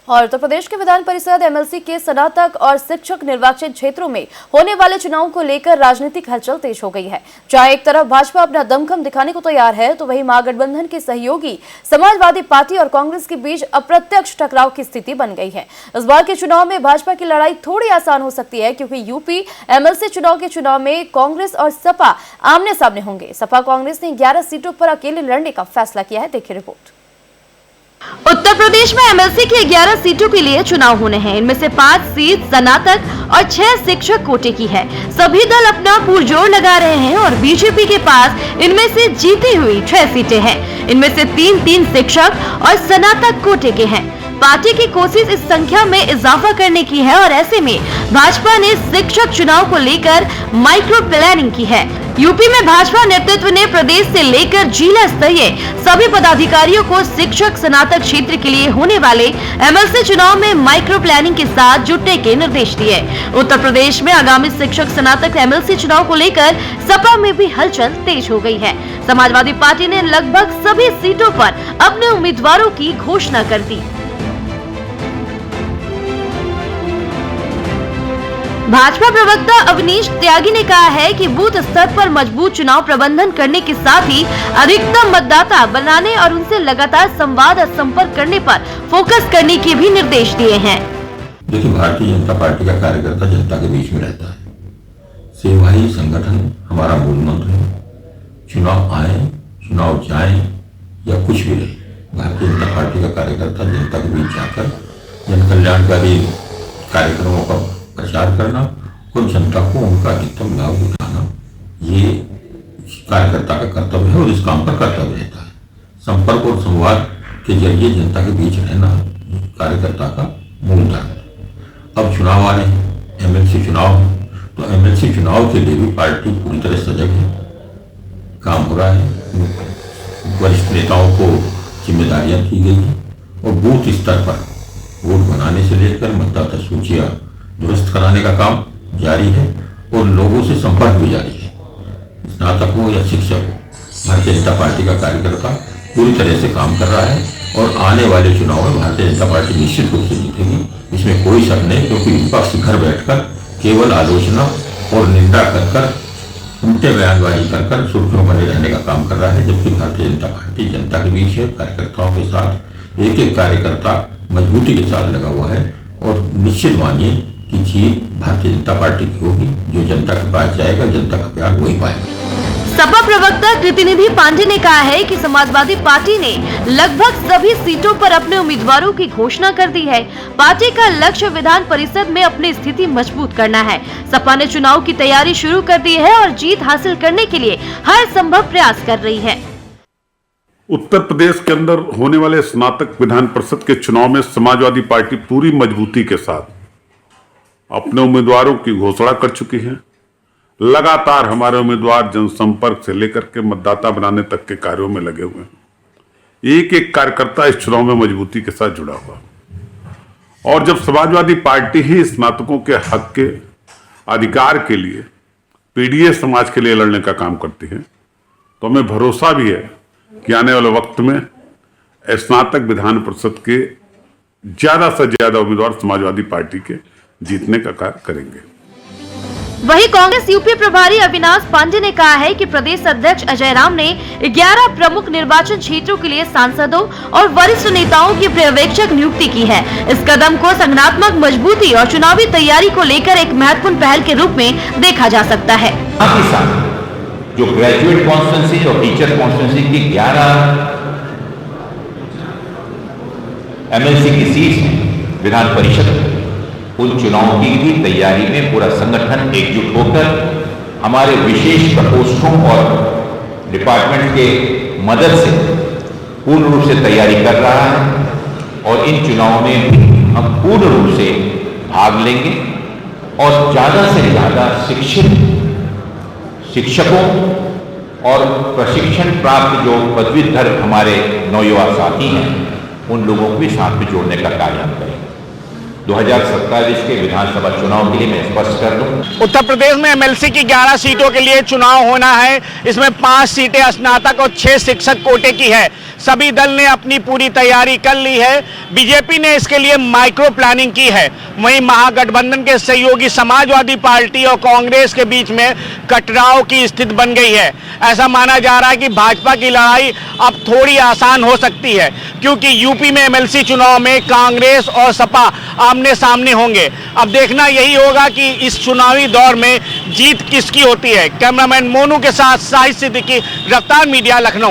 और उत्तर प्रदेश के विधान परिषद एमएलसी के स्नातक और शिक्षक निर्वाचन क्षेत्रों में होने वाले चुनाव को लेकर राजनीतिक हलचल तेज हो गई है। जहां एक तरफ भाजपा अपना दमखम दिखाने को तैयार है, तो वहीं महागठबंधन के सहयोगी समाजवादी पार्टी और कांग्रेस के बीच अप्रत्यक्ष टकराव की स्थिति बन गई है। इस बार के चुनाव में भाजपा की लड़ाई थोड़ी आसान हो सकती है, क्योंकि यूपी एमएलसी चुनाव के चुनाव में कांग्रेस और सपा आमने सामने होंगे। सपा कांग्रेस ने 11 सीटों पर अकेले लड़ने का फैसला किया है। देखिए रिपोर्ट। उत्तर प्रदेश में एमएलसी की 11 सीटों के लिए चुनाव होने हैं। इनमें से 5 सीट स्नातक और 6 शिक्षक कोटे की है। सभी दल अपना पुरजोर लगा रहे हैं और बीजेपी के पास इनमें से जीती हुई 6 सीटें हैं। इनमें से 3 शिक्षक और स्नातक कोटे के हैं। पार्टी की कोशिश इस संख्या में इजाफा करने की है और ऐसे में भाजपा ने शिक्षक चुनाव को लेकर माइक्रो प्लानिंग की है। यूपी में भाजपा नेतृत्व ने प्रदेश से लेकर जिला स्तरीय सभी पदाधिकारियों को शिक्षक स्नातक क्षेत्र के लिए होने वाले एमएलसी चुनाव में माइक्रो प्लानिंग के साथ जुटने के निर्देश दिए। उत्तर प्रदेश में आगामी शिक्षक स्नातक एमएलसी चुनाव को लेकर सपा में भी हलचल तेज हो गई है। समाजवादी पार्टी ने लगभग सभी सीटों पर अपने उम्मीदवारों की घोषणा कर दी। भाजपा प्रवक्ता अवनीश त्यागी ने कहा है कि बूथ स्तर पर मजबूत चुनाव प्रबंधन करने के साथ ही अधिकतम मतदाता बनाने और उनसे लगातार संवाद और संपर्क करने पर फोकस करने के भी निर्देश दिए हैं। देखिए, भारतीय जनता पार्टी का कार्यकर्ता जनता के बीच में रहता है। सेवा ही संगठन हमारा मूल मंत्र है। चुनाव आए, चुनाव जाए या कुछ भी रहे, भारतीय जनता पार्टी का कार्यकर्ता जनता के बीच जाकर जन कल्याणकारी कार्यक्रमों का प्रचार करना और जनता को उनका अधिकतम लाभ उठाना, ये कार्यकर्ता का कर्तव्य है और इस काम पर कर्तव्य रहता है। संपर्क और संवाद के जरिए जनता के बीच रहना कार्यकर्ता का मूल धर्म है। अब चुनाव आ रहे हैं, एमएलसी चुनाव है, तो एमएलसी चुनाव के लिए भी पार्टी पूरी तरह सजग है। काम हो रहा है, वरिष्ठ नेताओं को जिम्मेदारियां दी गई हैं और बूथ स्तर पर वोट बनाने से लेकर मतदाता सूचियां दुरुस्त कराने का काम जारी है और लोगों से संपर्क भी जारी है। स्नातक हो या शिक्षक हो, भारतीय जनता पार्टी का कार्यकर्ता पूरी तरह से काम कर रहा है और आने वाले चुनाव में भारतीय जनता पार्टी निश्चित रूप से जीतेगी, इसमें कोई शक नहीं, क्योंकि विपक्ष घर बैठकर केवल आलोचना और निंदा कर उल्टे बयानबाजी कर सुर्खियों बने रहने का काम कर रहा है, जबकि भारतीय जनता पार्टी जनता के बीच है, कार्यकर्ताओं के साथ एक कार्यकर्ता मजबूती के साथ लगा हुआ है और निश्चित मानिए कि जीत भारतीय जनता पार्टी की होगी। जो जनता के पास जाएगा, जनता का प्यार वही पाएगा। सपा प्रवक्ता कृतिनिधि पांडे ने कहा है कि समाजवादी पार्टी ने लगभग सभी सीटों पर अपने उम्मीदवारों की घोषणा कर दी है। पार्टी का लक्ष्य विधान परिषद में अपनी स्थिति मजबूत करना है। सपा ने चुनाव की तैयारी शुरू कर दी है और जीत हासिल करने के लिए हर संभव प्रयास कर रही है। उत्तर प्रदेश के अंदर होने वाले स्नातक विधान परिषद के चुनाव में समाजवादी पार्टी पूरी मजबूती के साथ अपने उम्मीदवारों की घोषणा कर चुकी है। लगातार हमारे उम्मीदवार जनसंपर्क से लेकर के मतदाता बनाने तक के कार्यों में लगे हुए हैं। एक एक कार्यकर्ता इस चुनाव में मजबूती के साथ जुड़ा हुआ। और जब समाजवादी पार्टी ही स्नातकों के हक के अधिकार के लिए पीडीए समाज के लिए लड़ने का काम करती है, तो हमें भरोसा भी है कि आने वाले वक्त में स्नातक विधान परिषद के ज्यादा से ज्यादा उम्मीदवार समाजवादी पार्टी के जीतने का कार्य करेंगे। वहीं कांग्रेस यूपी प्रभारी अविनाश पांडे ने कहा है कि प्रदेश अध्यक्ष अजय राम ने 11 प्रमुख निर्वाचन क्षेत्रों के लिए सांसदों और वरिष्ठ नेताओं की पर्यवेक्षक नियुक्ति की है। इस कदम को संगठनात्मक मजबूती और चुनावी तैयारी को लेकर एक महत्वपूर्ण पहल के रूप में देखा जा सकता है। जो ग्रेजुएट कॉन्स्टिट्यूंसी और टीचर कॉन्स्टिट्यूंसी की 11 एमएलसी की सीट है विधान परिषद, उन चुनाव की भी तैयारी में पूरा संगठन एकजुट होकर हमारे विशेष प्रकोष्ठों और डिपार्टमेंट के मदद से पूर्ण रूप से तैयारी कर रहा है और इन चुनाव में भी हम पूर्ण रूप से भाग लेंगे और ज्यादा से ज्यादा शिक्षित शिक्षकों और प्रशिक्षण प्राप्त जो पदवीधर हमारे नौयुवा साथी हैं, उन लोगों को भी साथ में जोड़ने का कार्य हम करेंगे। 2027 के विधानसभा चुनाव के लिए मैं स्पष्ट कर दूं। उत्तर प्रदेश में एमएलसी की 11 सीटों के लिए चुनाव होना है। इसमें 5 सीटें स्नातक और 6 शिक्षक कोटे की है। सभी दल ने अपनी पूरी तैयारी कर ली है। बीजेपी ने इसके लिए माइक्रो प्लानिंग की है। वहीं महागठबंधन के सहयोगी समाजवादी पार्टी और कांग्रेस के बीच में कटराव की स्थिति बन गई है। ऐसा माना जा रहा है कि भाजपा की लड़ाई अब थोड़ी आसान हो सकती है, क्योंकि यूपी में एमएलसी चुनाव में कांग्रेस और सपा आमने सामने होंगे। अब देखना यही होगा कि इस चुनावी दौर में जीत किसकी होती है। कैमरामैन मोनू के साथ साहिद सिद्दीकी, रफ्तार मीडिया, लखनऊ।